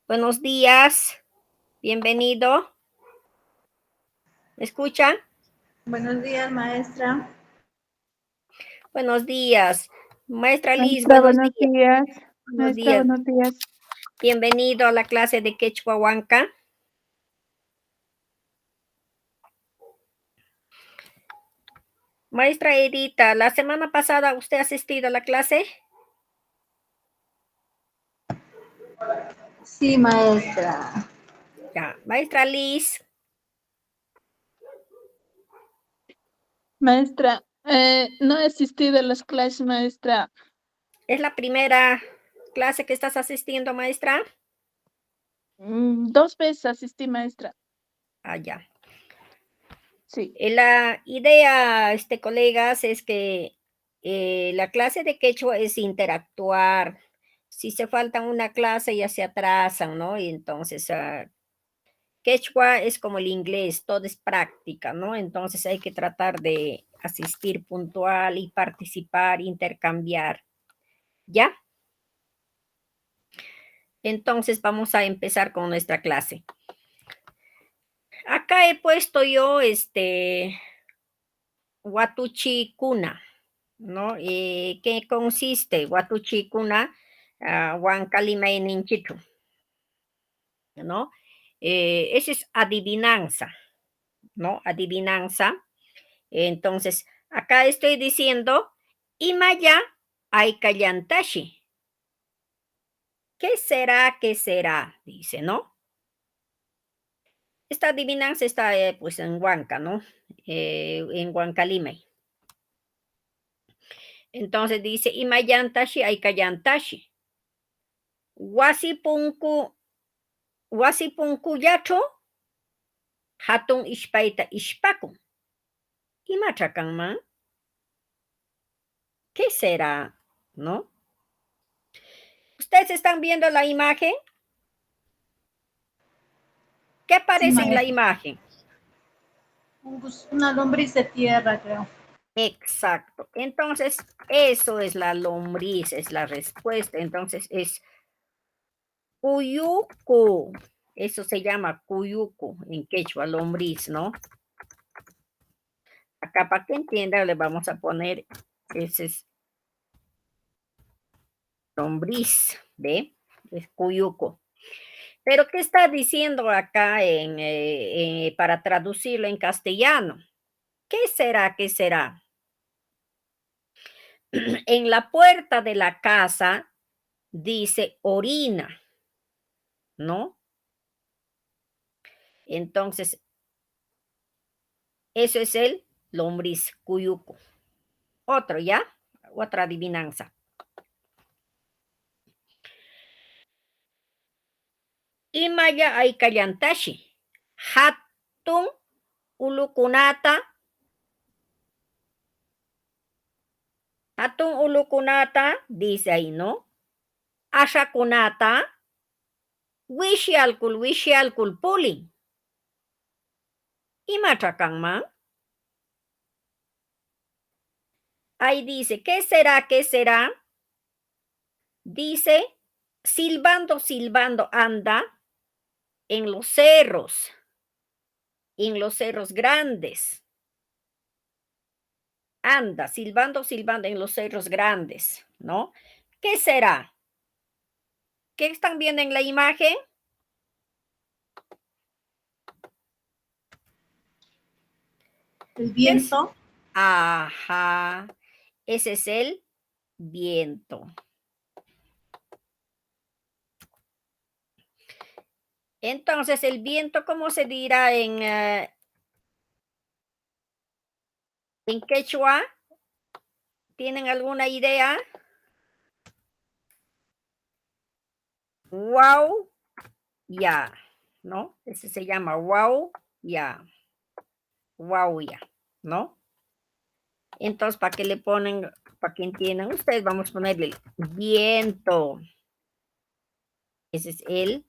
Buenos días, bienvenido. ¿Me escuchan? Buenos días, maestra. Buenos días. Maestra Liz, Maestra, buenos buenos días. días. Buenos Maestra, días. buenos días. Bienvenido a la clase de Quechua Huanca. Maestra Edita, la semana pasada usted ha asistido a la clase. Sí, maestra. Ya. Maestra Liz, Maestra, no he asistido a las clases, maestra. ¿es la primera clase que estás asistiendo, maestra? 2 veces asistí, maestra. Ah, ya. Sí. La idea, colegas, es que la clase de quechua es interactuar. Si se falta una clase, ya se atrasan, ¿no? Y entonces, quechua es como el inglés, todo es práctica, ¿no? Entonces hay que tratar de asistir puntual y participar, intercambiar, ¿ya? Entonces vamos a empezar con nuestra clase. Acá he puesto yo, Watuchi Kuna, ¿no? ¿Qué consiste? Watuchi Kuna, Huancalima en Inchitu, ¿no? Esa es adivinanza, ¿no? Adivinanza. Entonces, acá estoy diciendo, Imaya Aikallantashi. ¿Qué será? ¿Qué será? Dice, ¿no? Esta adivinanza está pues en Huanca, ¿no? En Huancalima. Entonces dice, Imayantashi Aikallantashi. Wasipunku, Wasipunkuyacho, hatun ishpaita ishpakun. Imachakanman. ¿Qué será? ¿No? ¿Ustedes están viendo la imagen? ¿Qué Sí, aparece en la maestra. imagen? Una lombriz de tierra, creo. Exacto. Entonces, eso es la lombriz, es la respuesta. Entonces, es cuyuco. Eso se llama cuyuco en quechua, lombriz, ¿no? Acá para que entienda le vamos a poner ese es lombriz, ¿ve? Es cuyuco. Pero ¿qué está diciendo acá para traducirlo en castellano? ¿Qué será? ¿Qué será? En la puerta de la casa dice orina, ¿no? Entonces, eso es el lombriz cuyuco. Otro, ¿ya? Otra adivinanza. Imaya Aikallantashi. Hatun ulukunata. Hatun ulukunata, dice ahí, ¿no? Ashakunata. Wishialkul puli. Imachakanman. Ahí dice, ¿qué será? ¿Qué será? Dice, silbando, silbando anda en los cerros grandes. Anda, silbando, silbando en los cerros grandes, ¿no? ¿Qué será? ¿Qué están viendo en la imagen? El ¿Qué es? viento. Ajá, ese es el viento. Entonces, el viento, ¿cómo se dirá en quechua? ¿Tienen alguna idea? Wow, ya, ¿no? Ese se llama wow, ya, wow, ya, ¿no? Entonces, ¿para qué le ponen, para que entiendan ustedes, vamos a ponerle viento. Ese es el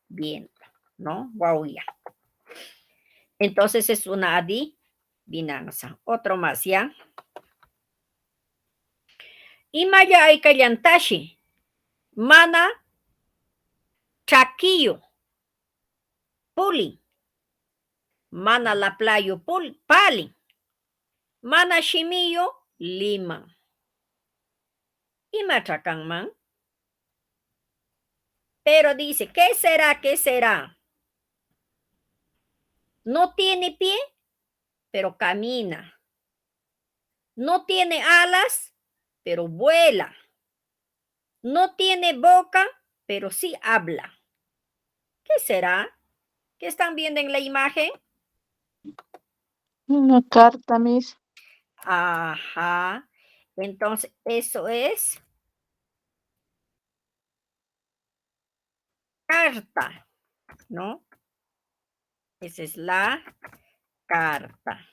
viento, ¿no? Wow, ya. Entonces, es una adivinanza. Otro más, ¿ya? Imaya Aikallantashi. Mana chaquillo, puli. Mana la playo pali. Mana shimiyo, lima. Y machacan man. Pero dice, ¿qué será? ¿Qué será? No tiene pie, pero camina. No tiene alas, pero vuela. No tiene boca, pero sí habla. ¿Qué será? ¿Qué están viendo en la imagen? Una carta, Miss. Ajá. Entonces, eso es carta, ¿no? Esa es la carta.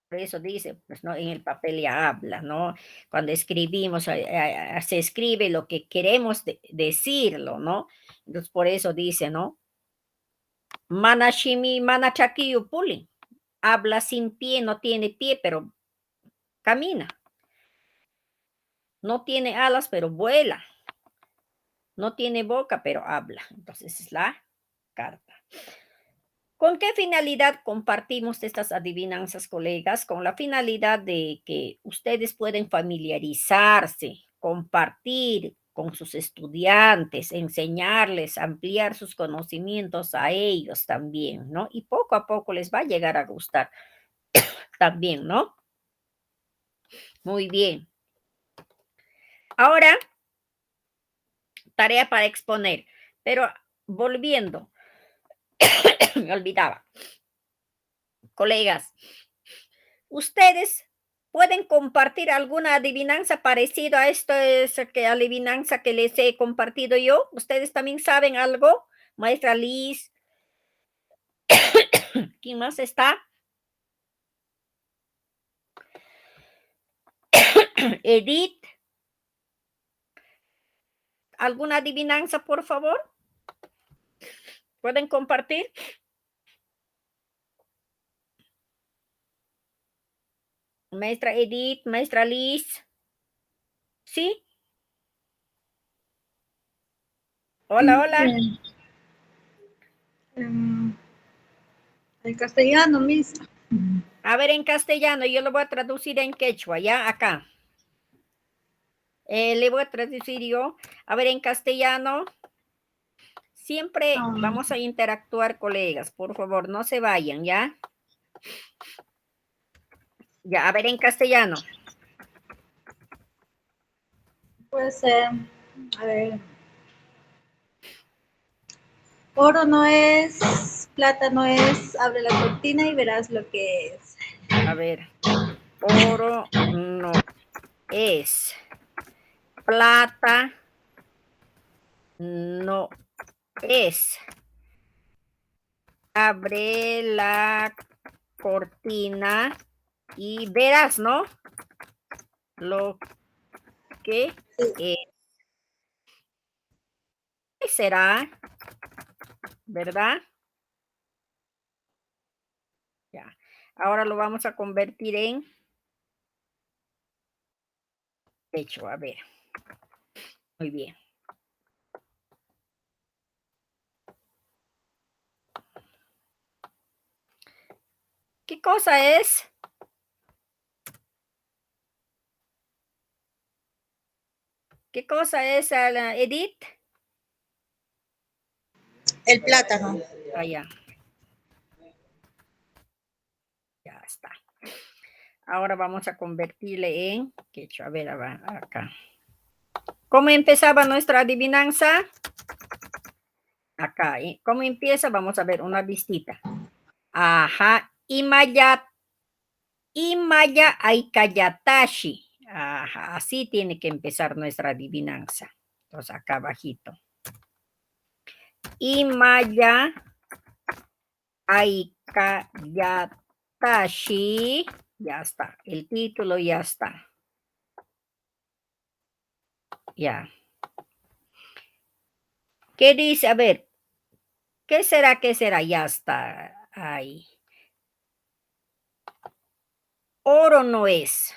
Por eso dice, pues no, en el papel ya habla, ¿no? Cuando escribimos, se escribe lo que queremos decirlo, ¿no? Entonces, por eso dice, ¿no? Manashimi, manachakiyu puli. Habla sin pie, no tiene pie, pero camina. No tiene alas, pero vuela. No tiene boca, pero habla. Entonces, es la carta. ¿Con qué finalidad compartimos estas adivinanzas, colegas? Con la finalidad de que ustedes pueden familiarizarse, compartir con sus estudiantes, enseñarles, ampliar sus conocimientos a ellos también, ¿no? Y poco a poco les va a llegar a gustar también, ¿no? Muy bien. Ahora, tarea para exponer, pero volviendo, me olvidaba. Colegas, ustedes pueden compartir alguna adivinanza parecida a esto, que adivinanza que les he compartido yo. ¿Ustedes también saben algo? Maestra Liz, ¿quién más está? Edith, ¿alguna adivinanza, por favor? ¿Pueden compartir? Maestra Edith, maestra Liz. ¿Sí? Hola, hola. En castellano, Miss. A ver, en castellano, yo lo voy a traducir en quechua, ya, acá. Le voy a traducir yo. A ver, en castellano. Siempre vamos a interactuar, colegas. Por favor, no se vayan, ¿ya? Ya, a ver, en castellano. Puede ser, a ver. Oro no es, plata no es, abre la cortina y verás lo que es. A ver, oro no es, plata no es. Abre la cortina y verás, ¿no? Lo que es. ¿Qué será? ¿Verdad? Ya. Ahora lo vamos a convertir en hecho. A ver. Muy bien. ¿Qué cosa es? ¿Qué cosa es, Edith? El plátano. Allá. Ya está. Ahora vamos a convertirle en quechua. A ver, acá. ¿Cómo empezaba nuestra adivinanza? Acá. ¿Cómo empieza? Vamos a ver una vistita. Ajá. Imaya aikayatashi. Ajá. Así tiene que empezar nuestra adivinanza. Entonces, acá abajito. Imaya aikayatashi. Ya está. El título ya está. Ya. ¿Qué dice? A ver. ¿Qué será? ¿Qué será? Ya está ahí. Oro no es.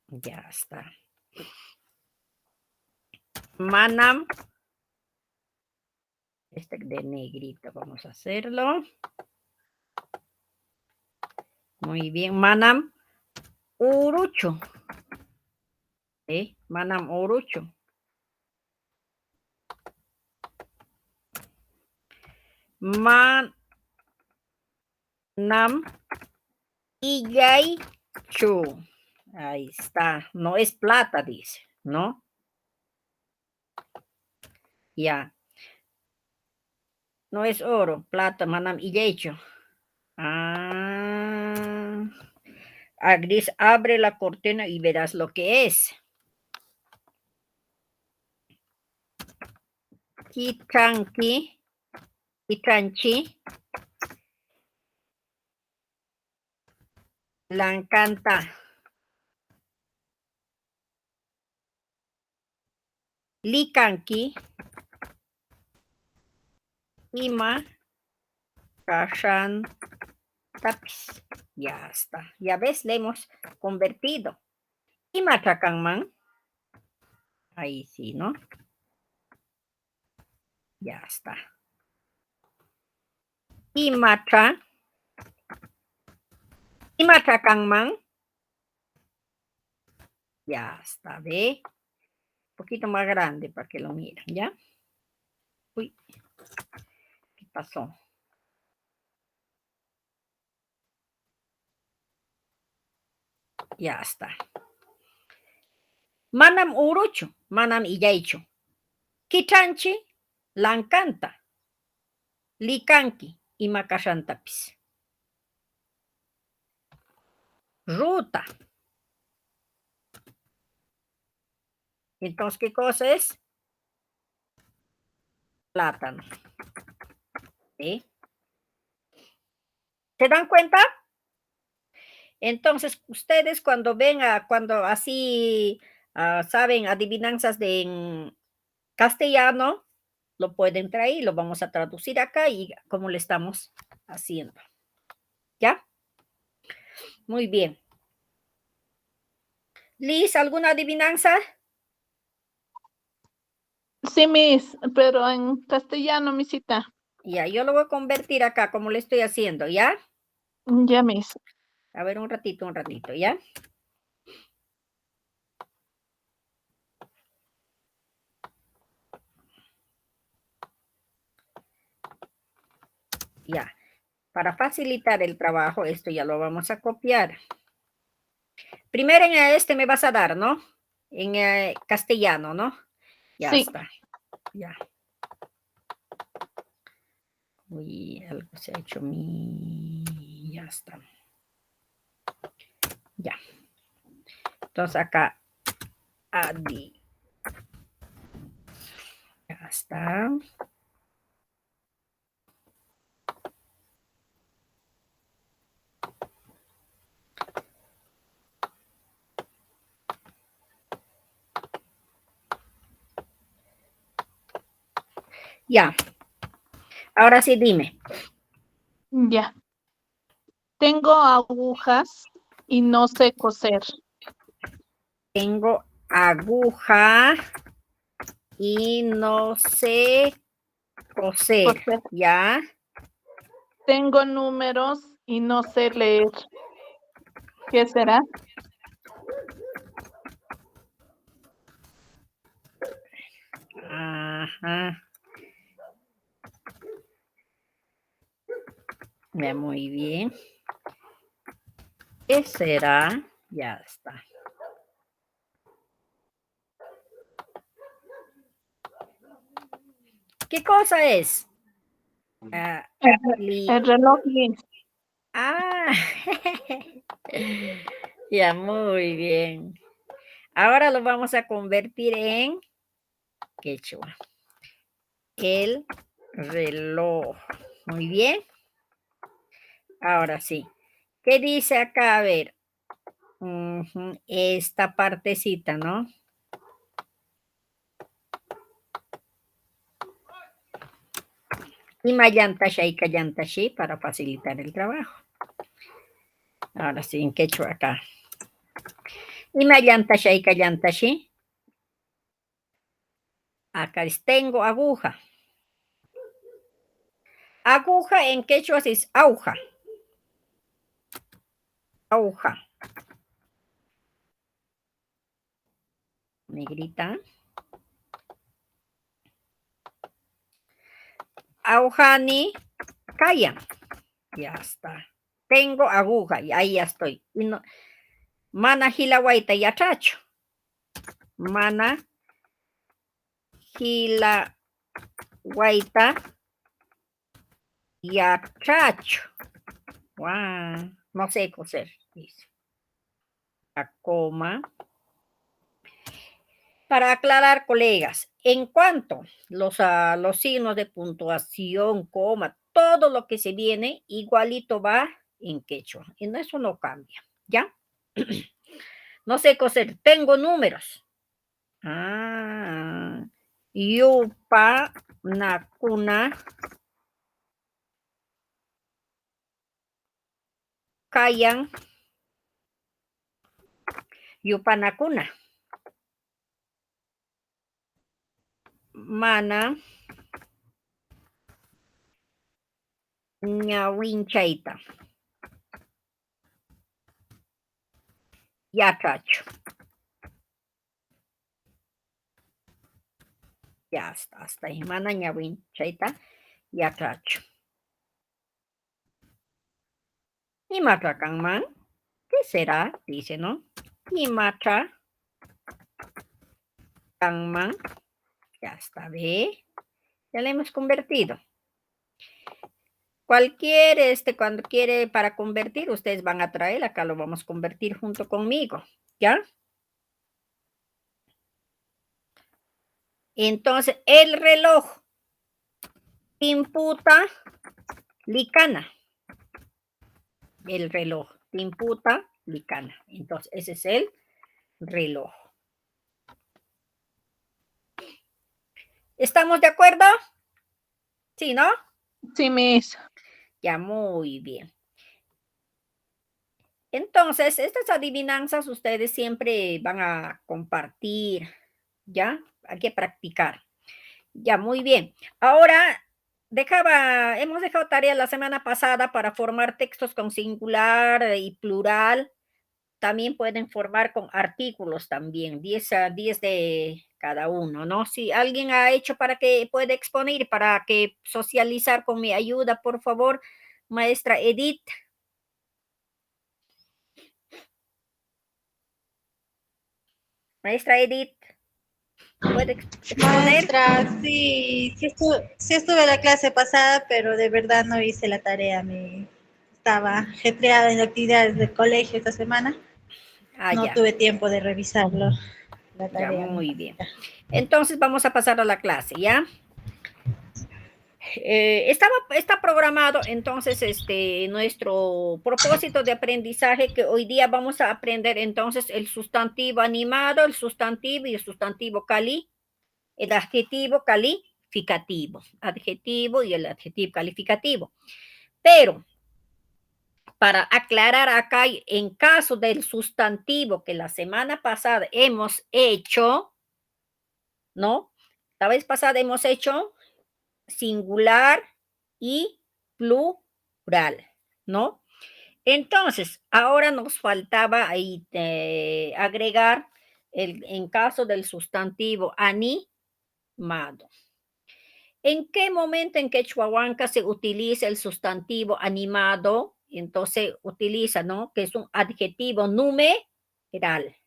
Ya está. Manam. Este de negrito, vamos a hacerlo. Muy bien, manam urucho. Manam urucho. Manam iyaichu. Ahí está. No es plata, dice, ¿no? Ya. No es oro, plata, manam iyaichu. Gris, abre la cortina y verás lo que es. Kitranki, kitranchi, lancanta. Likanki, ima, kashan, tapis. Ya está. Ya ves, le hemos convertido. Ima man. Ahí sí, ¿no? Ya está. Imatra man. Ya está, ¿ve? Un poquito más grande para que lo miren, ¿ya? Uy, ¿qué pasó? Ya está. Manam urucho, manam iyaicho. Kitranchi, lancanta. Likanki, imakashantapis. Ruta. Entonces, ¿qué cosa es? Plátano. ¿Sí? ¿Se dan cuenta? Entonces, ustedes cuando ven, cuando así saben adivinanzas en castellano, lo pueden traer, lo vamos a traducir acá y como le estamos haciendo. ¿Ya? Muy bien. Liz, ¿alguna adivinanza? Sí, Miss, pero en castellano, misita. Ya, yo lo voy a convertir acá como le estoy haciendo, ¿ya? Ya, Miss. A ver, un ratito, ¿ya? Ya. Para facilitar el trabajo, esto ya lo vamos a copiar. Primero en este me vas a dar, ¿no? En castellano, ¿no? Ya Sí. está. Ya. Uy, algo se ha hecho ya está. Ya. Entonces acá, Adi. Ya está. Ya. Ahora sí, dime. Ya. Tengo agujas y no sé coser. Tengo aguja y no sé coser. ¿Ya? Tengo números y no sé leer. ¿Qué será? Ajá. Muy bien. ¿Qué será? Ya está. ¿Qué cosa es? El reloj, Miss. Ya, muy bien. Ahora lo vamos a convertir en quechua. El reloj. Muy bien. Ahora sí. ¿Qué dice acá? A ver. Esta partecita, ¿no? Y mayantashi y kayantashi para facilitar el trabajo. Ahora sí, en quechua acá. Y mayantashi y kayantashi. Acá es tengo aguja. Aguja en quechua es auja. Auja. Negrita. Aujani kaya. Ya está. Tengo aguja y ahí ya estoy. Y no, mana hilawaita yachacho. Mana hilawaita yachacho. Wow. No sé coser. Dice. La coma. Para aclarar, colegas, en cuanto los signos de puntuación, coma, todo lo que se viene, igualito va en quechua. Y eso no cambia, ¿ya? No sé coser, tengo números. Yupa nakuna kayan yupa nakuna. Mana ñawinchayta. Yachacho. Ya está, hasta ahí. Mana ñawinchayta yachacho. Y matracanman, ¿qué será? Dice, ¿no? Y matracanman, ya está, ¿ve? Ya le hemos convertido. Cualquier, cuando quiere para convertir, ustedes van a traer, acá lo vamos a convertir junto conmigo, ¿ya? Entonces, el reloj imputa licana. El reloj imputa licana. Entonces, ese es el reloj. ¿Estamos de acuerdo? Sí, ¿no? Sí, Miss. Ya, muy bien. Entonces, estas adivinanzas ustedes siempre van a compartir, ¿ya? Hay que practicar. Ya, muy bien. Ahora, hemos dejado tarea la semana pasada para formar textos con singular y plural. También pueden formar con artículos también, 10 de cada uno, ¿no? Si alguien ha hecho para que pueda exponer, para que socializar con mi ayuda, por favor, maestra Edith. Maestra Edith, ¿puede exponer? Maestra, sí, sí estuve en la clase pasada, pero de verdad no hice la tarea. Estaba ajetreada en actividades del colegio esta semana. No Ya. tuve tiempo de revisarlo, la Ya, tarea. muy bien. Entonces vamos a pasar a la clase, ¿ya? Está programado entonces nuestro propósito de aprendizaje, que hoy día vamos a aprender entonces el sustantivo animado, el sustantivo y el sustantivo el adjetivo calificativo, adjetivo y el adjetivo calificativo. Pero para aclarar acá, en caso del sustantivo que la semana pasada hemos hecho, ¿no? La vez pasada hemos hecho singular y plural, ¿no? Entonces, ahora nos faltaba ahí agregar en caso del sustantivo animado. ¿En qué momento en quechuahuanca se utiliza el sustantivo animado? Entonces utiliza, ¿no? Que es un adjetivo numeral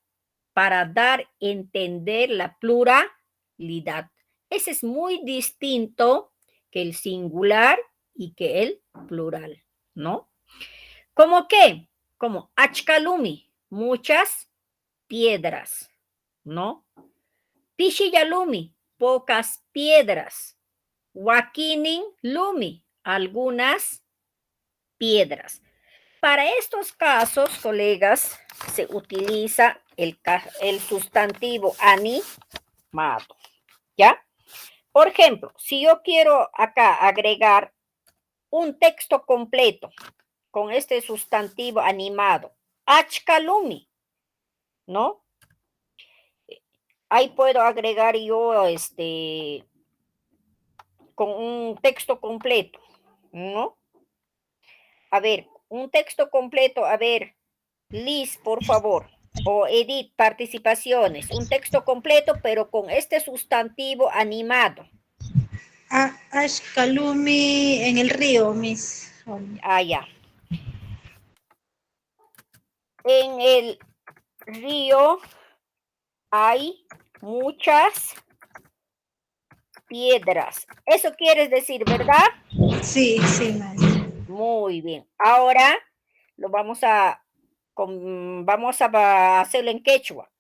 para dar a entender la pluralidad. Ese es muy distinto que el singular y que el plural, ¿no? ¿Cómo qué? Como achkalumi, muchas piedras, ¿no? Pishiyalumi, pocas piedras. Wakinin lumi, algunas piedras. Para estos casos, colegas, se utiliza el sustantivo animado, ¿ya? Por ejemplo, si yo quiero acá agregar un texto completo con este sustantivo animado, achkalumi, ¿no? ahí puedo agregar yo con un texto completo, ¿no? A ver, un texto completo, a ver, Liz, por favor, o Edith, participaciones, un texto completo, pero con este sustantivo animado. Ashkalumi en el río, Miss. Ah, ya. En el río hay muchas piedras. Eso quieres decir, ¿verdad? Sí, sí, maestra. Muy bien. Ahora lo vamos a hacerlo en quechua.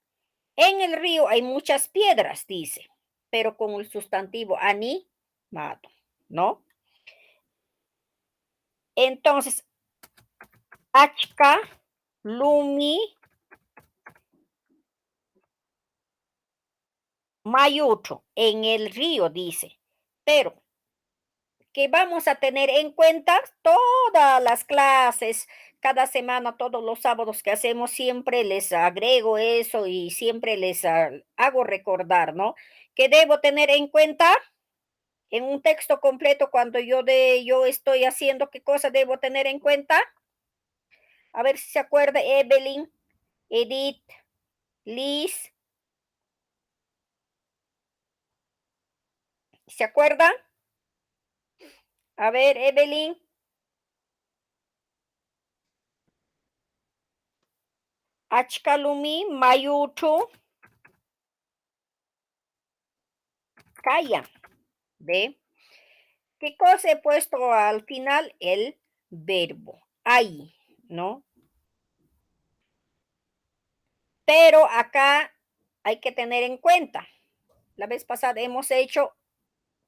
En el río hay muchas piedras, dice, pero con el sustantivo animado, ¿no? Entonces, achka, lumi, mayucho, en el río, dice, pero que vamos a tener en cuenta todas las clases, cada semana, todos los sábados que hacemos, siempre les agrego eso y siempre les hago recordar, ¿no? Que debo tener en cuenta en un texto completo cuando yo estoy haciendo, ¿qué cosa debo tener en cuenta? A ver si se acuerda Evelyn, Edith, Liz. ¿Se acuerdan? A ver, Evelyn. Achkalumi, Mayuchu. Calla. ¿Ve? ¿Qué cosa he puesto al final? El verbo. Ahí, ¿no? Pero acá hay que tener en cuenta. La vez pasada hemos hecho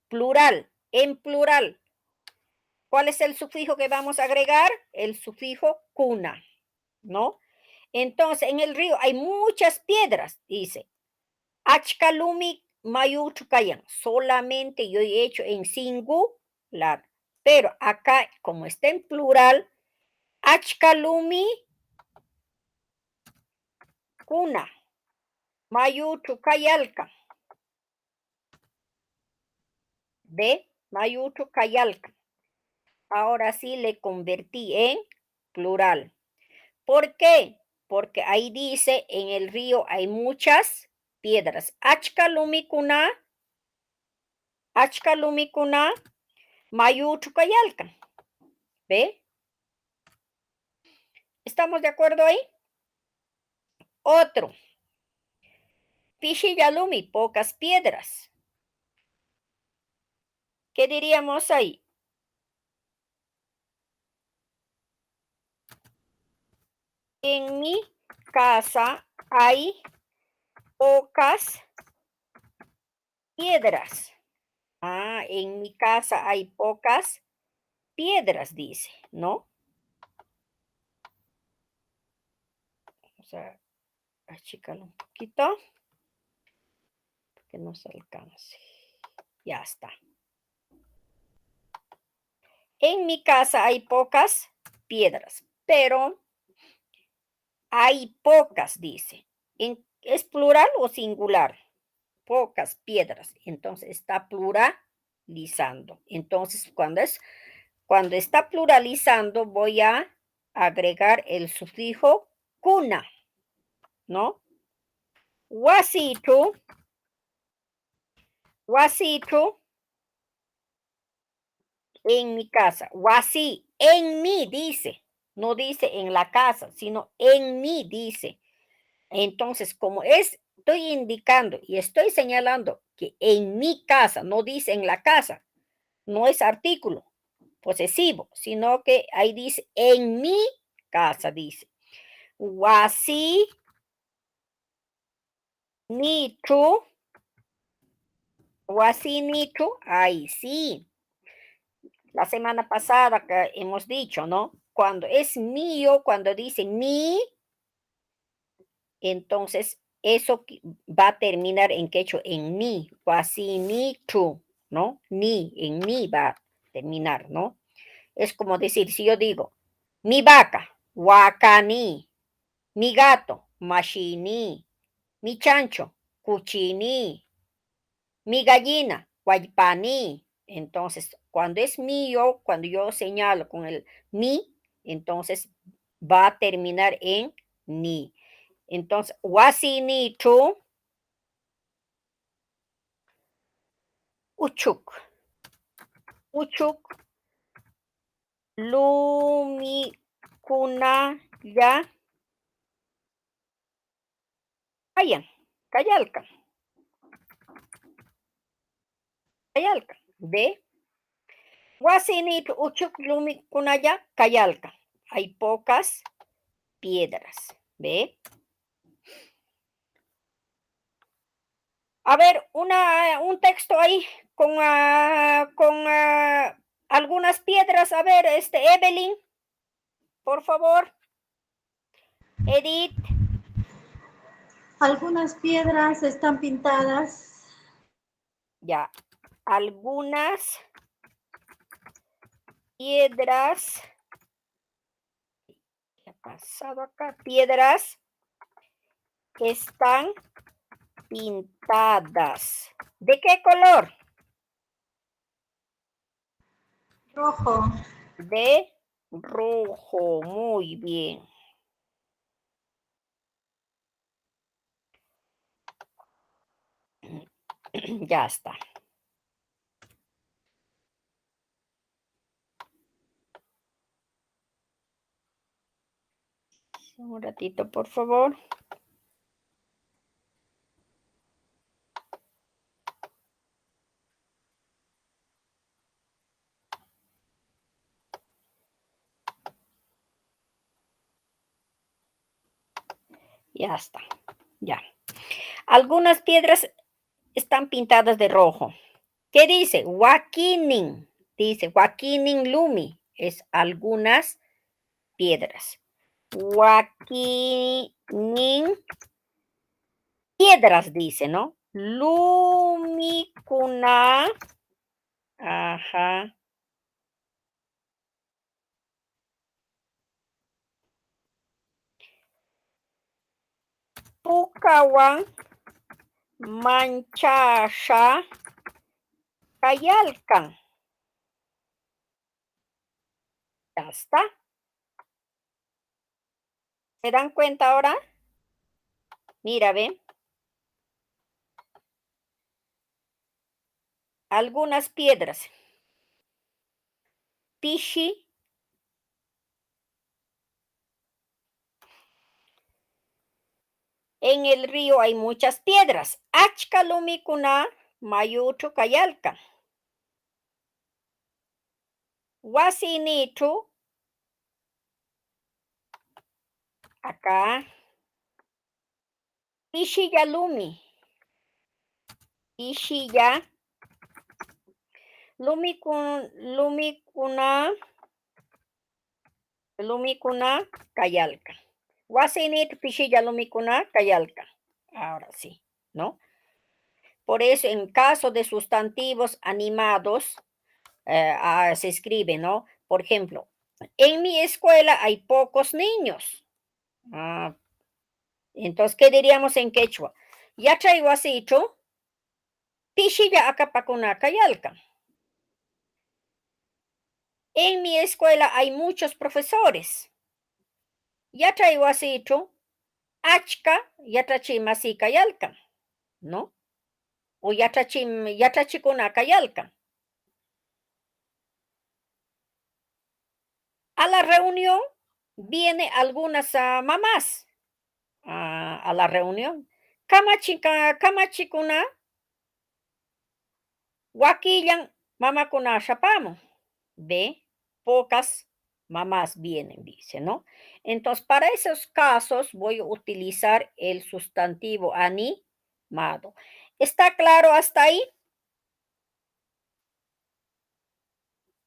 plural, en plural. ¿Cuál es el sufijo que vamos a agregar? El sufijo cuna, ¿no? Entonces, en el río hay muchas piedras, dice. Achkalumi mayuchukayan. Solamente yo he hecho en singular. Pero acá, como está en plural, Achkalumi kuna. Mayuchukayalka. ¿Ve? Mayuchukayalka. Ahora sí le convertí en plural. ¿Por qué? Porque ahí dice, en el río hay muchas piedras. Achkalumikuna, Achkalumikuna, Mayuchukayalka. ¿Ve? ¿Estamos de acuerdo ahí? Otro. Pishiyalumi, pocas piedras. ¿Qué diríamos ahí? En mi casa hay pocas piedras. Ah, en mi casa hay pocas piedras, dice, ¿no? Vamos a achicarlo un poquito, que no se alcance. Ya está. En mi casa hay pocas piedras, pero hay pocas, dice. ¿Es plural o singular? Pocas piedras. Entonces está pluralizando. Entonces, cuando está pluralizando, voy a agregar el sufijo cuna, ¿no? Wasitu, wasitu, en mi casa. Wasi, en mí, dice. No dice en la casa, sino en mí, dice. Entonces, como estoy indicando y estoy señalando que en mi casa, no dice en la casa, no es artículo posesivo, sino que ahí dice en mi casa, dice. Wasi, nichu, wasi, nichu, ahí sí. La semana pasada que hemos dicho, ¿no? Cuando es mío, cuando dice mi, entonces eso va a terminar en quechua en mi, wasi, nichu, ¿no? Ni, en mi va a terminar, ¿no? Es como decir, si yo digo, mi vaca, wakani, mi gato, mashini, mi chancho, cuchini. Mi gallina, guaypani. Entonces, cuando es mío, cuando yo señalo con el mi, entonces va a terminar en ni. Entonces, wasini tu uchuk. Uchuk lumi kuna ya kayan, kayalkan, kayalkan. ¿Ve? Wasini tu uchuk lumi kuna ya kayalkan. Hay pocas piedras. ¿Ve? A ver, un texto ahí con algunas piedras. A ver, Evelyn, por favor. Edith, Algunas piedras están pintadas. ya. Algunas piedras. ¿Qué ha pasado acá? Piedras están pintadas. ¿De qué color? Rojo. De rojo. Muy bien. Ya está. Un ratito, por favor. Ya está. Ya. Algunas piedras están pintadas de rojo. ¿Qué dice? Wakinin. Dice Wakinin Lumi. Es algunas piedras. Wakinin piedras, dice, ¿no? Lumi kuna. Ajá. Pukawan manchasha kayalkan. Ya está. ¿Se dan cuenta ahora? Mira, ven. Algunas piedras. Pishi. En el río hay muchas piedras. Achka lumikuna mayutu kayalkan. Wasinitu. Acá. Pishiya lumi. Pishiya. Lumikuna kayalkan. Wasinitu pishiya lumikuna kayalkan. Ahora sí, ¿no? Por eso, en caso de sustantivos animados, se escribe, ¿no? Por ejemplo, en mi escuela hay pocos niños. Entonces, ¿qué diríamos en quechua? Yachay wasichu, pishiya akapakuna kayalkan. En mi escuela hay muchos profesores. Yachay wasichu, achka yatrachimasi kayalkan, ¿no? O yatrachikuna kayalkan. A la reunión vienen algunas mamás a la reunión. Kamachikuna wakillan mamakuna shapamo. Ve, pocas mamás vienen, dice, ¿no? Entonces, para esos casos voy a utilizar el sustantivo animado. ¿Está claro hasta ahí?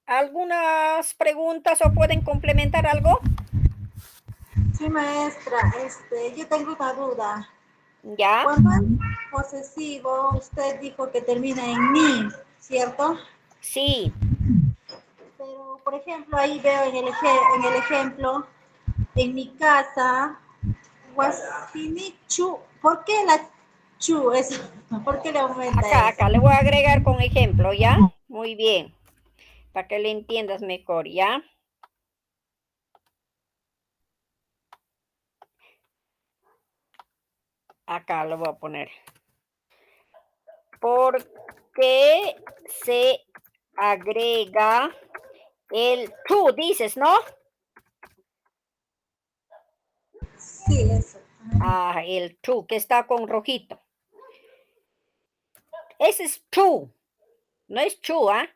¿Algunas preguntas o pueden complementar algo? Sí, maestra, yo tengo una duda. ¿Ya? Cuando es posesivo, usted dijo que termina en ni, ¿cierto? Sí. Pero, por ejemplo, ahí veo en el ejemplo, en mi casa, wasinichu, ¿por qué la Chu, eso. ¿Por qué le aumenta eso? Acá le voy a agregar con ejemplo, ¿ya? Muy bien. Para que le entiendas mejor, ¿ya? Acá lo voy a poner. ¿Por qué se agrega el to? Dices, ¿no? Sí, eso. Ah, el to, que está con rojito. Ese es to, no es chu, ¿ah?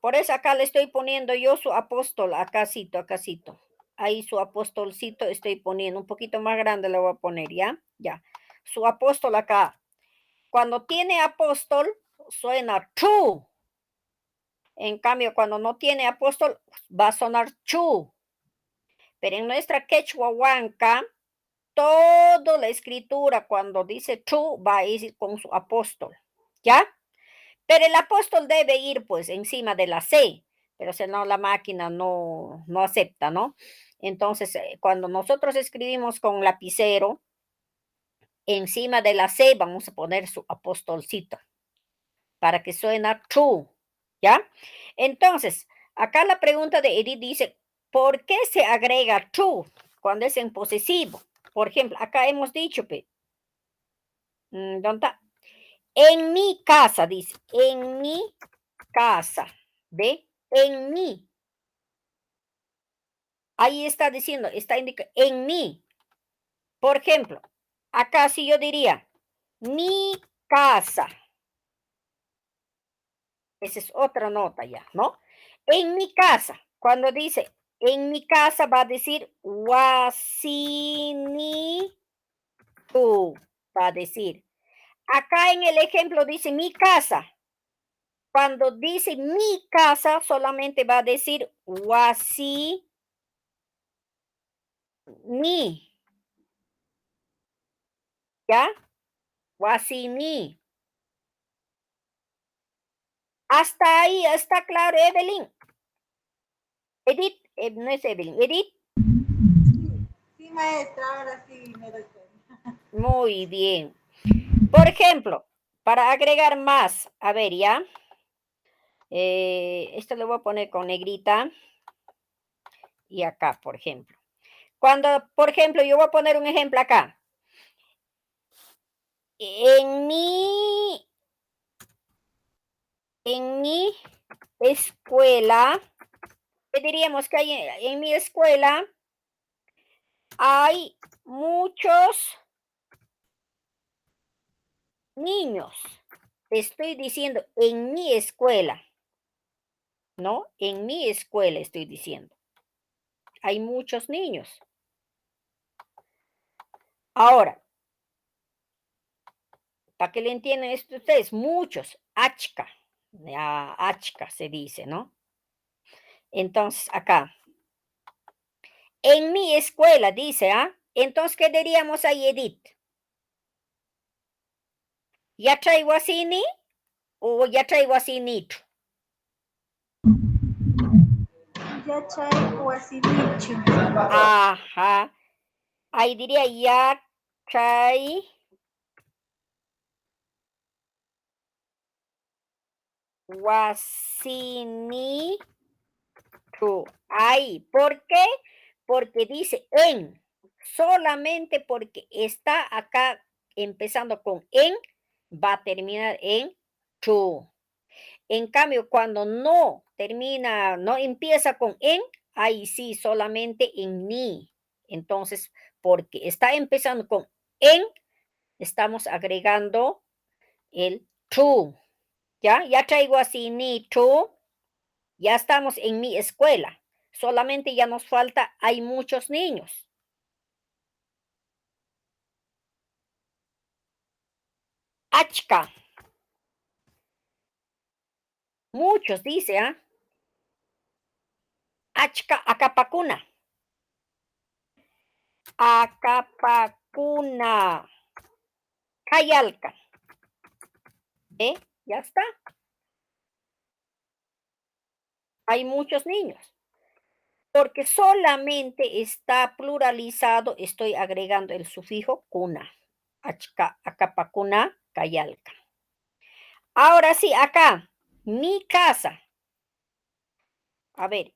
Por eso acá le estoy poniendo yo su apóstol, acácito, acácito. Ahí su apóstolcito estoy poniendo, un poquito más grande le voy a poner, ¿ya? Ya. Su apóstol acá. Cuando tiene apóstol, suena chu. En cambio, cuando no tiene apóstol, va a sonar chu. Pero en nuestra quechua huanca, toda la escritura cuando dice chu va a ir con su apóstol, ¿ya? Pero el apóstol debe ir pues encima de la C, pero si no la máquina no acepta, ¿no? Entonces, cuando nosotros escribimos con lapicero, encima de la C vamos a poner su apóstolcito para que suena true, ¿ya? Entonces, acá la pregunta de Edith dice, ¿por qué se agrega true cuando es en posesivo? Por ejemplo, acá hemos dicho, ¿dónde está? En mi casa, dice, en mi casa, ¿ve? En mí. Ahí está diciendo, está indicando, en mí. Por ejemplo, acá sí yo diría, mi casa. Esa es otra nota ya, ¿no? En mi casa. Cuando dice, en mi casa va a decir, wasini tu, va a decir. Acá en el ejemplo dice mi casa. Cuando dice mi casa, solamente va a decir wasi ni, ¿ya? Wasi ni. Hasta ahí está claro, Evelyn. Edith, no es Evelyn, Edith. Sí, maestra, ahora sí me doy cuenta. Muy bien. Por ejemplo, para agregar más, a ver, ya. Esto lo voy a poner con negrita. Y acá, por ejemplo. Cuando, por ejemplo, yo voy a poner un ejemplo acá. En mi escuela, ¿qué diríamos que hay en mi escuela? Hay muchos niños. Estoy diciendo en mi escuela, ¿no? En mi escuela estoy diciendo. Hay muchos niños. Ahora, para que le entiendan esto ustedes, muchos, achka, ya, achka se dice, ¿no? Entonces, acá, en mi escuela, dice, ¿ah? Entonces, ¿qué diríamos ahí, Edith? ¿Ya traigo así ni? ¿O ya traigo así ni? Ya chay guasinichu. Ajá. Ahí diría ya trae wasini tu. Ahí. ¿Por qué? Porque dice en. Solamente porque está acá empezando con en, va a terminar en tu. En cambio, cuando no termina, no empieza con en, ahí sí, solamente en ni. Entonces, porque está empezando con en, estamos agregando el to. ¿Ya? Ya traigo así ni to. Ya estamos en mi escuela. Solamente ya nos falta, hay muchos niños. Achka. Muchos, dice, ¿ah? Achka, acapacuna. Acapacuna. Cayalca. ¿Eh? Ya está. Hay muchos niños. Porque solamente está pluralizado, estoy agregando el sufijo cuna. Achka, acapacuna, Cayalca. Ahora sí, acá, mi casa. A ver.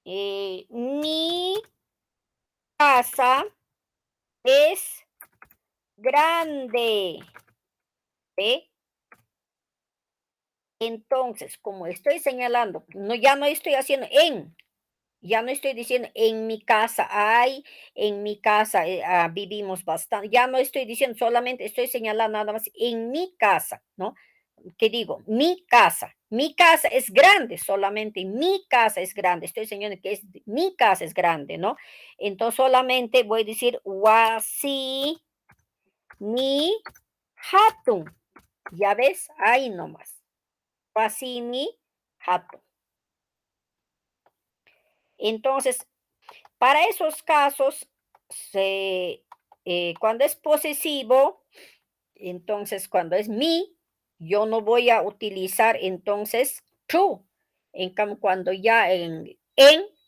Mi casa es grande. ¿Ve? Entonces, como estoy señalando, no, ya no estoy haciendo ya no estoy diciendo en mi casa hay, en mi casa vivimos bastante, ya no estoy diciendo, solamente estoy señalando nada más en mi casa, ¿no? ¿Qué digo? Mi casa es grande, solamente mi casa es grande, estoy señalando que mi casa es grande, ¿no? Entonces solamente voy a decir wasi ni hatun, ya ves, ahí nomás, wasi ni hatun. Entonces, para esos casos, cuando es posesivo, entonces cuando es mi, yo no voy a utilizar entonces to. En cambio, cuando ya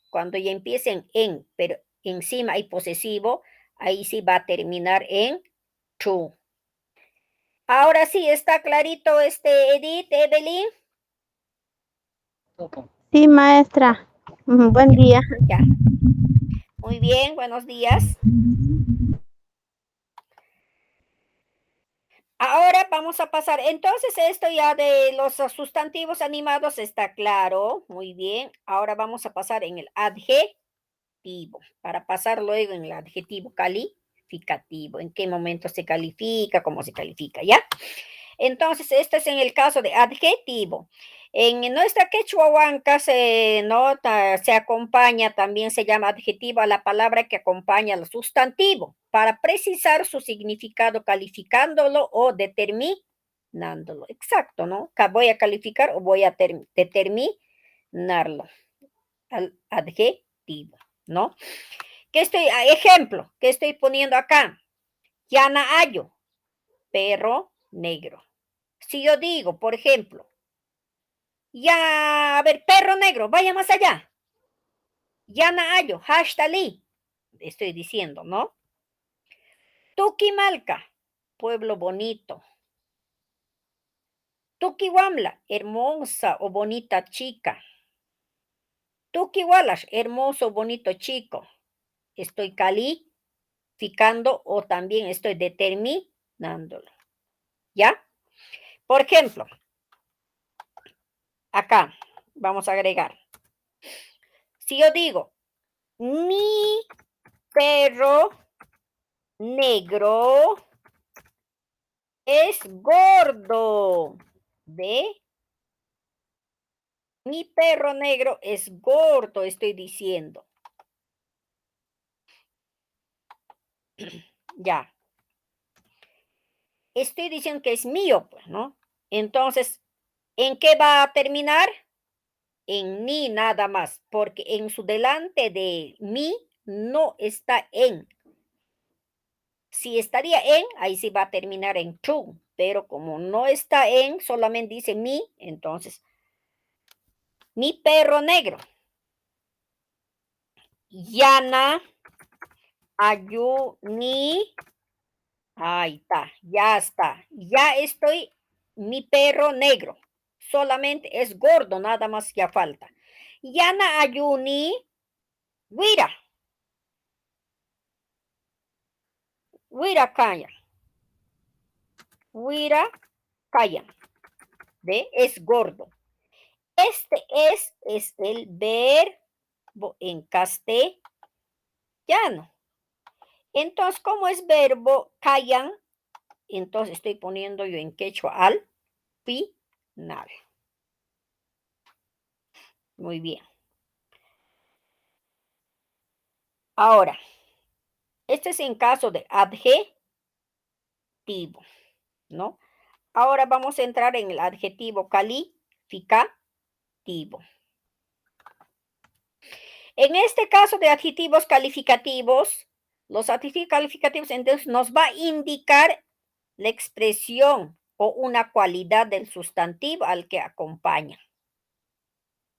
cuando ya empieza en, pero encima hay posesivo, ahí sí va a terminar en to. Ahora sí, ¿está clarito Edith, Evelyn? Sí, maestra. Buen Ya, día. ya. Muy bien, buenos días. Ahora vamos a pasar, entonces esto ya de los sustantivos animados está claro, muy bien. Ahora vamos a pasar en el adjetivo, para pasar luego en el adjetivo calificativo, en qué momento se califica, cómo se califica, ¿ya? Entonces, esto es en el caso de adjetivo. En nuestra quechuahuanca se nota, se acompaña, también se llama adjetivo a la palabra que acompaña al sustantivo, para precisar su significado calificándolo o determinándolo. Exacto, ¿no? Voy a calificar o voy a determinarlo al adjetivo, ¿no? Ejemplo, ¿qué estoy poniendo acá? Yana Ayo, perro negro. Si yo digo, por ejemplo, ya, a ver, perro negro, vaya más allá. Yana Ayo, hashtali, estoy diciendo, ¿no? Tuquimalca, pueblo bonito. Tuquihuamla, hermosa o bonita chica. Tuquihualash, hermoso, bonito chico. Estoy calificando o también estoy determinándolo. ¿Ya? Por ejemplo, acá vamos a agregar. Si yo digo, mi perro negro es gordo. ¿Ve? Mi perro negro es gordo, estoy diciendo. Ya. Estoy diciendo que es mío, pues, ¿no? Entonces, ¿en qué va a terminar? En ni nada más, porque en su delante de mi no está en. Si estaría en, ahí sí va a terminar en to, pero como no está en, solamente dice mi, entonces, mi perro negro. Yana, Ayuni, ahí está, ya estoy, mi perro negro, solamente es gordo, nada más ya falta. Yana Ayuni, Wira, Wira Kaya, Wira Kaya, ¿ve? Es gordo. Este es el verbo en castellano. Entonces, como es verbo callan, entonces estoy poniendo yo en quechua al final. Muy bien. Ahora, este es en caso de adjetivo, ¿no? Ahora vamos a entrar en el adjetivo calificativo. En este caso de adjetivos calificativos, los adjetivos calificativos entonces nos va a indicar la expresión o una cualidad del sustantivo al que acompaña.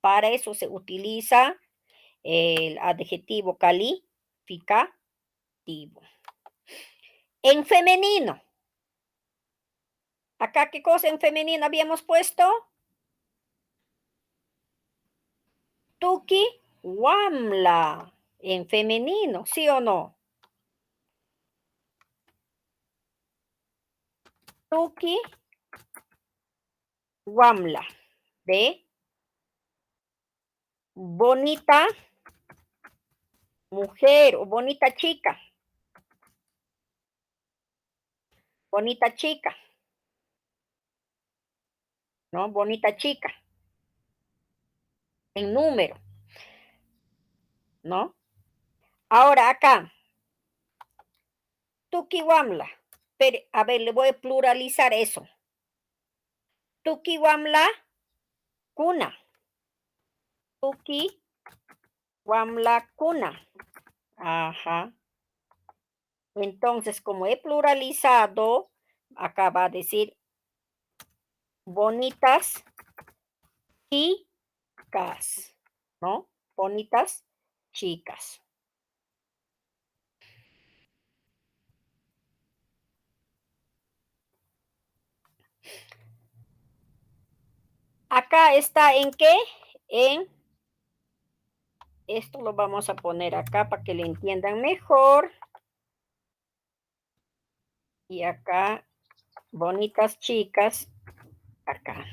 Para eso se utiliza el adjetivo calificativo. En femenino. Acá, ¿qué cosa en femenino habíamos puesto? Tuki Wamla. En femenino, ¿sí o no? Tuki Wamla. ¿Ve? Bonita mujer o bonita chica. Bonita chica. ¿No? Bonita chica. En número. ¿No? Ahora acá. Tukiwamla. Pero, a ver, le voy a pluralizar eso. Tukiwamla kuna. Tukiwamla kuna. Ajá. Entonces, como he pluralizado, acá va a decir bonitas chicas, ¿no? Bonitas chicas. Acá está en qué? En esto lo vamos a poner acá para que lo entiendan mejor. Y acá, bonitas chicas, acá.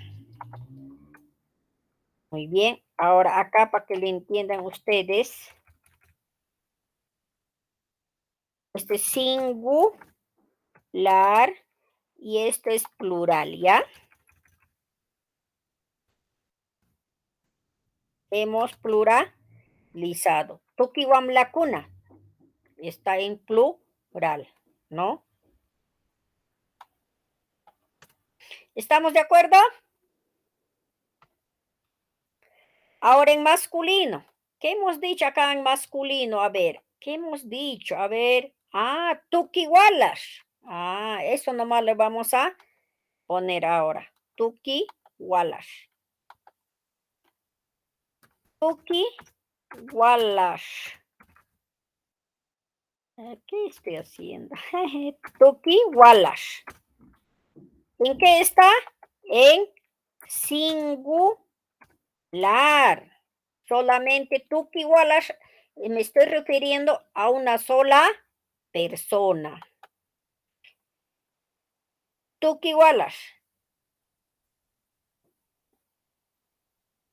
Muy bien. Ahora acá para que lo entiendan ustedes. Este es singular y este es plural, ¿ya? Hemos pluralizado. Tukiwamlakuna está en plural, ¿no? ¿Estamos de acuerdo? Ahora en masculino. ¿Qué hemos dicho acá en masculino? A ver, ¿qué hemos dicho? A ver, tukiwalas. Eso nomás le vamos a poner ahora. Tukiwalas. Tukiwalas. ¿Qué estoy haciendo? Tukiwalas. ¿En qué está? En singular. Solamente tukiwalas. Me estoy refiriendo a una sola persona. Tukiwalas.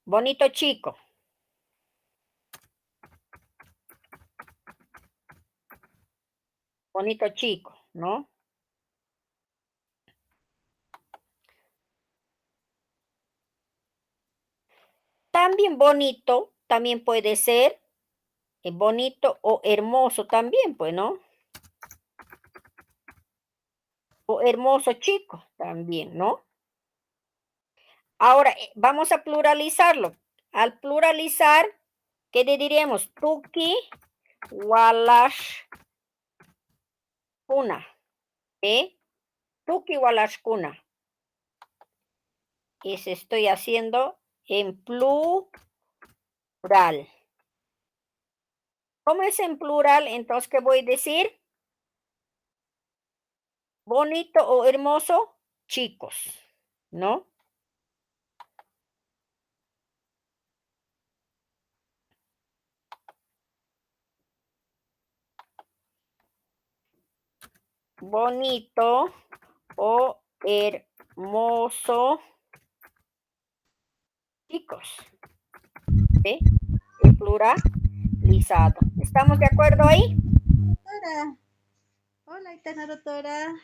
Bonito chico. Bonito chico, ¿no? También bonito, también puede ser bonito o hermoso también, pues, ¿no? O hermoso chico también, ¿no? Ahora, vamos a pluralizarlo. Al pluralizar, ¿qué le diríamos? Tuki, walas, kuna. Tuki, walas, kuna. Eso estoy haciendo en plural. ¿Cómo es en plural? Entonces, ¿qué voy a decir? Bonito o hermoso, chicos, ¿no? Bonito o hermoso, chicos. ¿Ve? En pluralizado. ¿Estamos de acuerdo ahí? Doctora. Hola, Itana, doctora.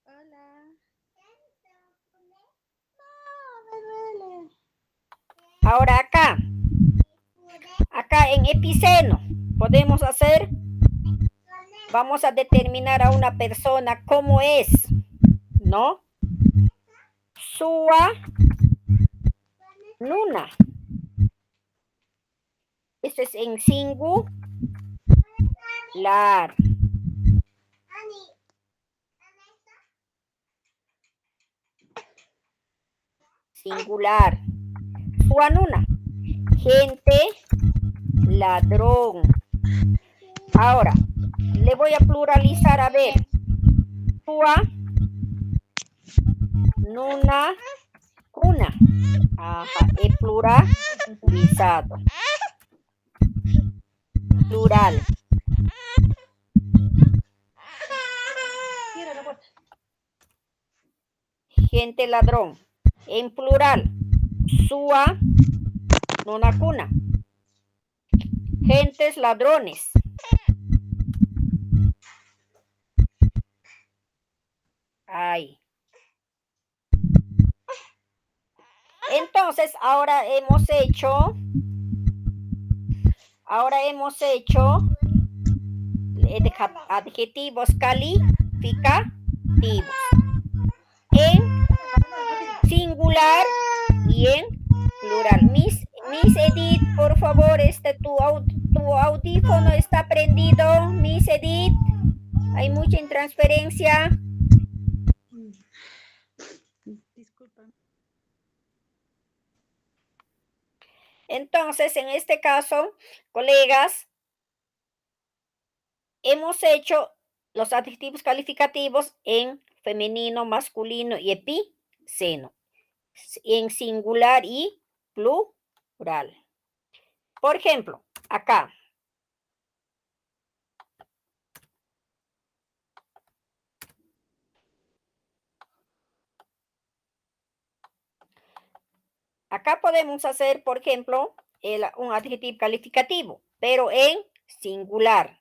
Hola. No, me duele. Ahora acá en epiceno, podemos hacer, vamos a determinar a una persona cómo es, ¿no? Sua Nuna. Este es en singular. Singular. Suanuna. Gente, ladrón. Ahora, Le voy a pluralizar, a ver. Tua, nuna, cuna. Ajá, es pluralizado. Plural. Gente ladrón. En plural. Sua, nuna, cuna. Gentes ladrones. Ahí. Entonces, ahora hemos hecho adjetivos calificativos en singular y en plural. Miss Edith, por favor, tu audífono está prendido. Miss Edith, hay mucha intransferencia. Disculpa. Entonces, en este caso, colegas, hemos hecho los adjetivos calificativos en femenino, masculino y epiceno, en singular y plural. Por ejemplo, acá. Acá podemos hacer, por ejemplo, un adjetivo calificativo, pero en singular.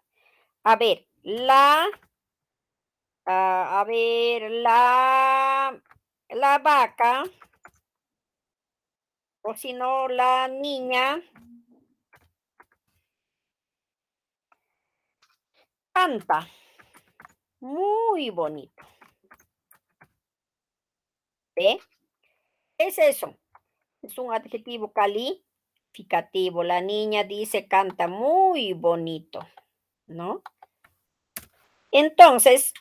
A ver, la vaca, o si no, la niña canta. Muy bonito. ¿Ve? ¿Qué es eso? Es un adjetivo calificativo. La niña dice canta muy bonito, ¿no? Entonces,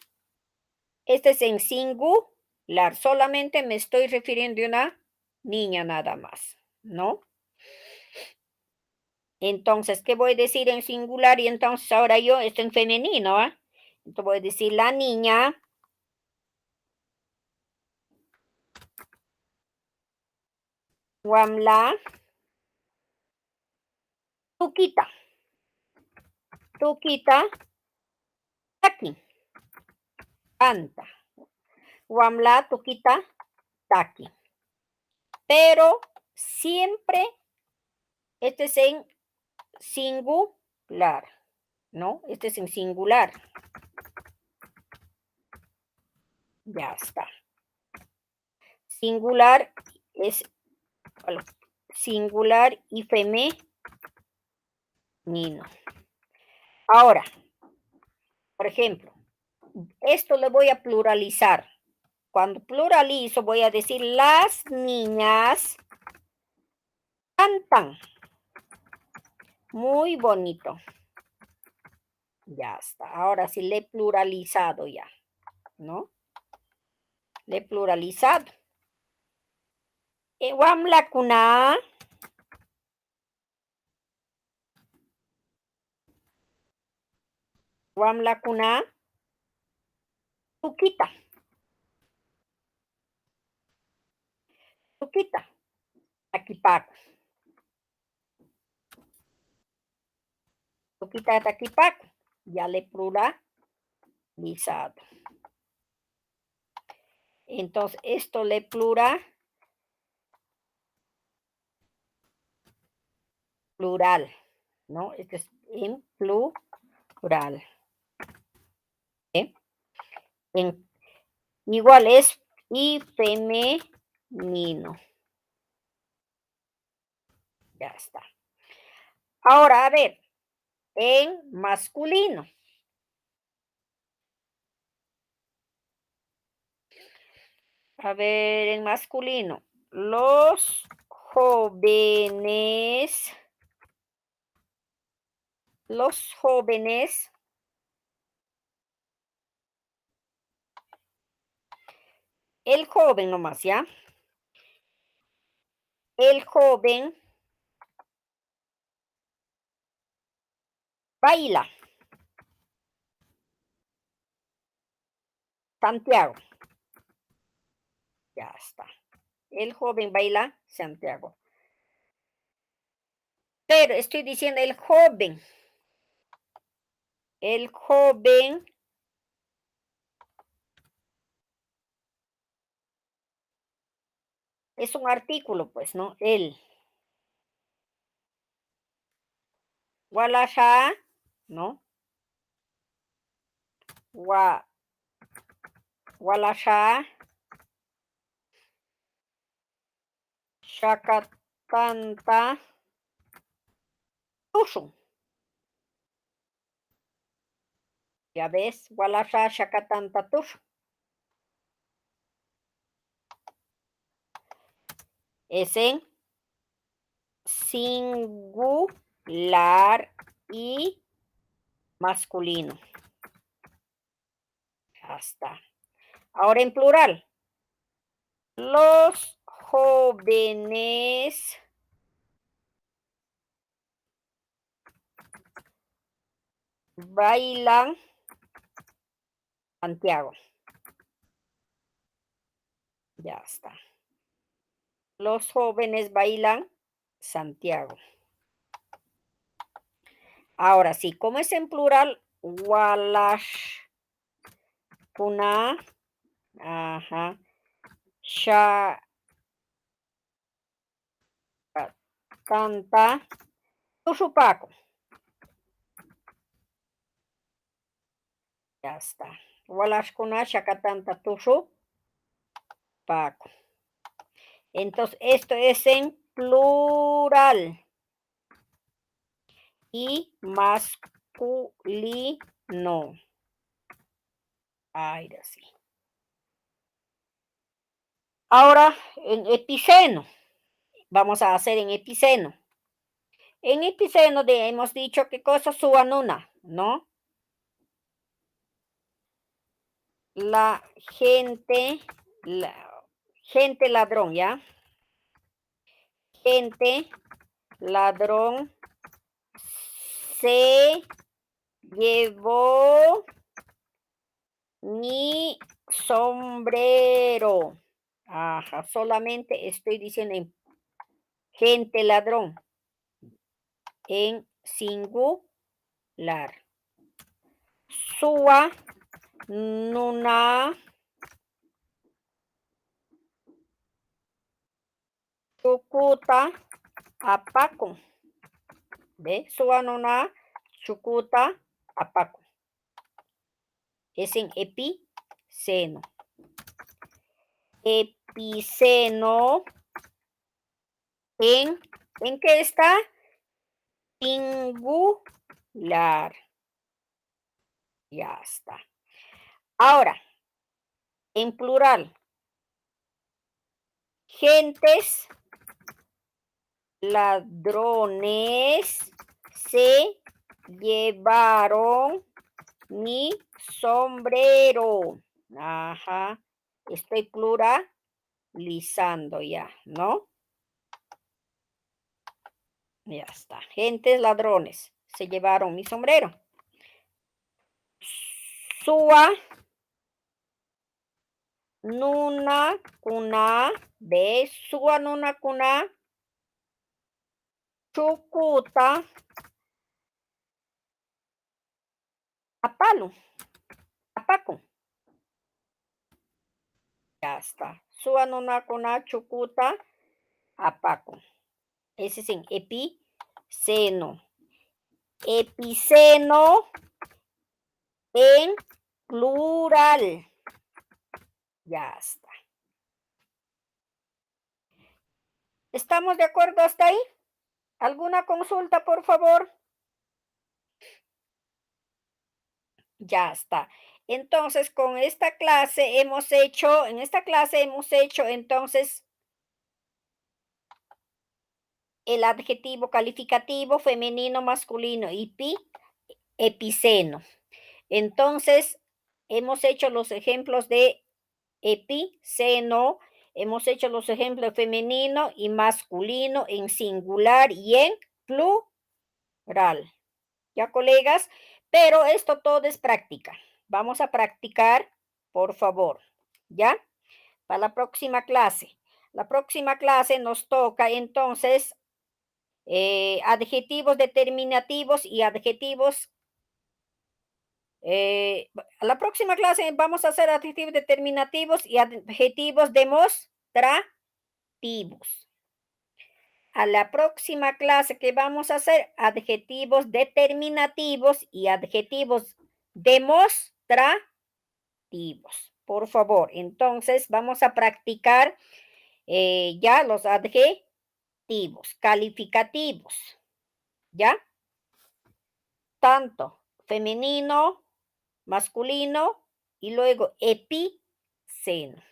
este es en singular. Solamente me estoy refiriendo a una niña nada más, ¿no? Entonces, ¿qué voy a decir en singular? Y entonces ahora yo estoy en femenino, ¿ah? Entonces voy a decir la niña Wamla Tuquita. Tuquita Taki. Canta. Wamla Tuquita Taki. Pero siempre este es en singular, ¿no? Este es en singular. Ya está. Singular es singular y femenino. Ahora, por ejemplo, esto lo voy a pluralizar. Cuando pluralizo voy a decir las niñas cantan. Muy bonito. Ya está. Ahora sí le he pluralizado ya, ¿no? Le he pluralizado. Wamlakuna. Wamlakuna. Tuquita. Tuquita. Taquipaco. Tuquita taquipaco. Ya le he pluralizado. Entonces, esto le plural, ¿no? Este es en plural. ¿Eh? Igual es y femenino. Ya está. Ahora, a ver, en masculino. A ver, en masculino. Los jóvenes. El joven nomás, ¿ya? El joven baila. Santiago. Ya está. El joven baila Santiago. Pero estoy diciendo el joven. El joven es un artículo, pues, ¿no? Él. Walasha, ¿no? Walasha. Shakatanta. Tushu. Ya ves, Walasha Shakatanta Tushu. Es en singular y masculino. Ya está. Ahora en plural. Los jóvenes bailan Santiago. Ya está. Los jóvenes bailan Santiago. Ahora sí, como es en plural, Walash, Kuna, ajá, Sha, Tanta, Tusupaco. Ya está. Walash, Kuna, Shakatanta, Tusupaco. Entonces, esto es en plural y masculino. Ahí sí. Ahora, en epiceno. Vamos a hacer en epiceno. En epiceno hemos dicho qué cosa suanuna, ¿no? La gente ladrón, ¿ya? Gente ladrón se llevó mi sombrero. Ajá, solamente estoy diciendo en gente ladrón. En singular. Sua nuna chukuta apaco. ¿Ve? Sua nuna chukuta apaco. Es en epiceno. Epiceno. ¿En qué está? Singular. Ya está. Ahora, en plural. Gentes, ladrones, se llevaron mi sombrero. Ajá. Estoy pluralizando ya, ¿no? Ya está. Gentes, ladrones, se llevaron mi sombrero. Sua nuna kuna, ¿ves? Sua nuna kuna, chukuta apalo, apaco. Ya está. Sua nuna kuna, chukuta apaco. Ese es en epiceno. Epiceno en plural. Ya está. ¿Estamos de acuerdo hasta ahí? ¿Alguna consulta, por favor? Ya está. Entonces, con esta clase hemos hecho, entonces el adjetivo calificativo femenino, masculino y epiceno. Entonces, hemos hecho los ejemplos de epiceno, hemos hecho los ejemplos de femenino y masculino en singular y en plural. ¿Ya, colegas? Pero esto todo es práctica. Vamos a practicar por favor, ¿ya? Para la próxima clase. La próxima clase nos toca entonces adjetivos determinativos y adjetivos. La próxima clase vamos a hacer adjetivos determinativos y adjetivos demostrativos. A la próxima clase que vamos a hacer adjetivos determinativos y adjetivos demostrativos. Por favor, entonces vamos a practicar ya los adjetivos calificativos, ¿ya? Tanto femenino, masculino y luego epiceno,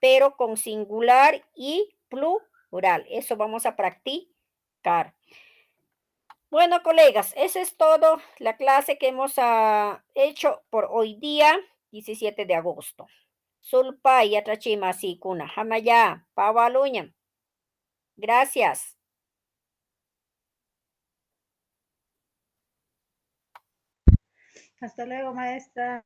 pero con singular y plural. Eso vamos a practicar. Bueno, colegas, eso es todo la clase que hemos hecho por hoy día, 17 de agosto. Sulpa y atrachima sikuna, hamaya, pawaluña. Gracias. Hasta luego, maestra.